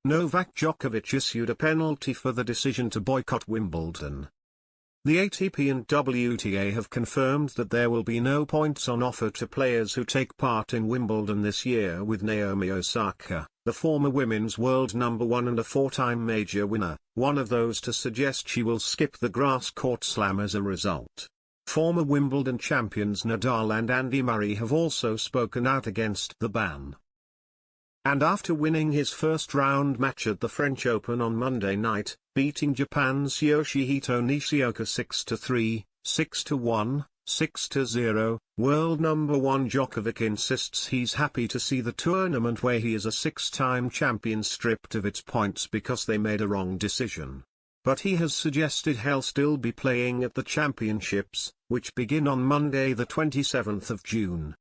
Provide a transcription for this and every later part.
Novak Djokovic issued a penalty for the decision to boycott Wimbledon. The ATP and WTA have confirmed that there will be no points on offer to players who take part in Wimbledon this year, with Naomi Osaka, the former women's world number one and a four-time major winner, one of those to suggest she will skip the grass court slam as a result. Former Wimbledon champions Nadal and Andy Murray have also spoken out against the ban. And after winning his first-round match at the French Open on Monday night, beating Japan's Yoshihito Nishioka 6-3, 6-1, 6-0, world number one Djokovic insists he's happy to see the tournament where he is a six-time champion stripped of its points because they made a wrong decision. But he has suggested he'll still be playing at the championships, which begin on Monday the 27th of June.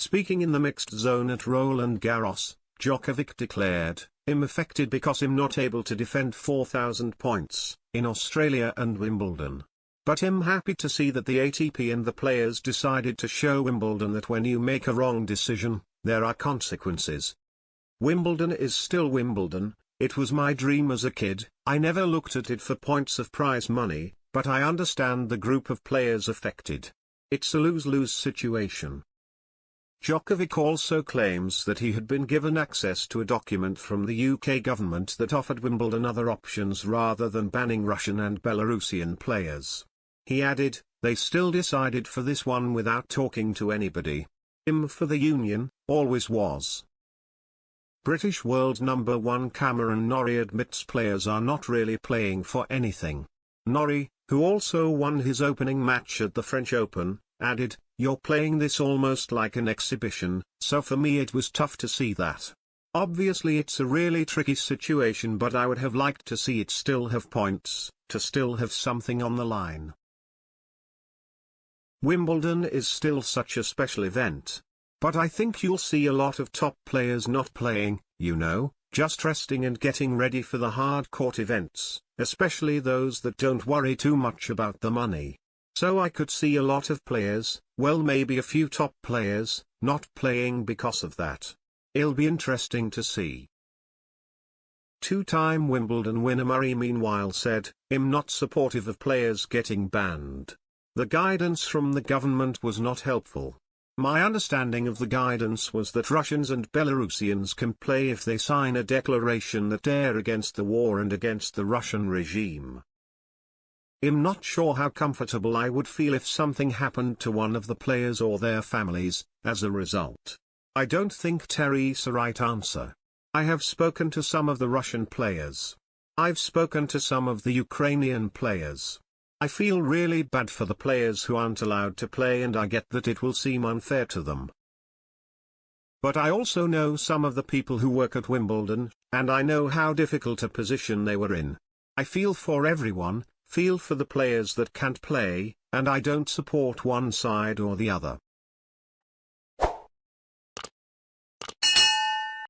Speaking in the mixed zone at Roland Garros, Djokovic declared, "I'm affected because I'm not able to defend 4,000 points, in Australia and Wimbledon. But I'm happy to see that the ATP and the players decided to show Wimbledon that when you make a wrong decision, there are consequences. Wimbledon is still Wimbledon. It was my dream as a kid. I never looked at it for points of prize money, but I understand the group of players affected. It's a lose-lose situation." Djokovic also claims that he had been given access to a document from the UK government that offered Wimbledon other options rather than banning Russian and Belarusian players. He added, "They still decided for this one without talking to anybody. I'm for the union, always was." British world number one Cameron Norrie admits players are not really playing for anything. Norrie, who also won his opening match at the French Open, added, "You're playing this almost like an exhibition, so for me it was tough to see that. Obviously it's a really tricky situation, but I would have liked to see it still have points, to still have something on the line." Wimbledon is still such a special event. But I think you'll see a lot of top players not playing, just resting and getting ready for the hard court events, especially those that don't worry too much about the money. So I could see a lot of players, well maybe a few top players, not playing because of that. It'll be interesting to see. Two-time Wimbledon winner Murray meanwhile said, "I'm not supportive of players getting banned. The guidance from the government was not helpful. My understanding of the guidance was that Russians and Belarusians can play if they sign a declaration that they're against the war and against the Russian regime. I'm not sure how comfortable I would feel if something happened to one of the players or their families, as a result. I don't think Terry's the right answer. I have spoken to some of the Russian players. I've spoken to some of the Ukrainian players. I feel really bad for the players who aren't allowed to play, and I get that it will seem unfair to them. But I also know some of the people who work at Wimbledon, and I know how difficult a position they were in. I feel for everyone, feel for the players that can't play, and I don't support one side or the other.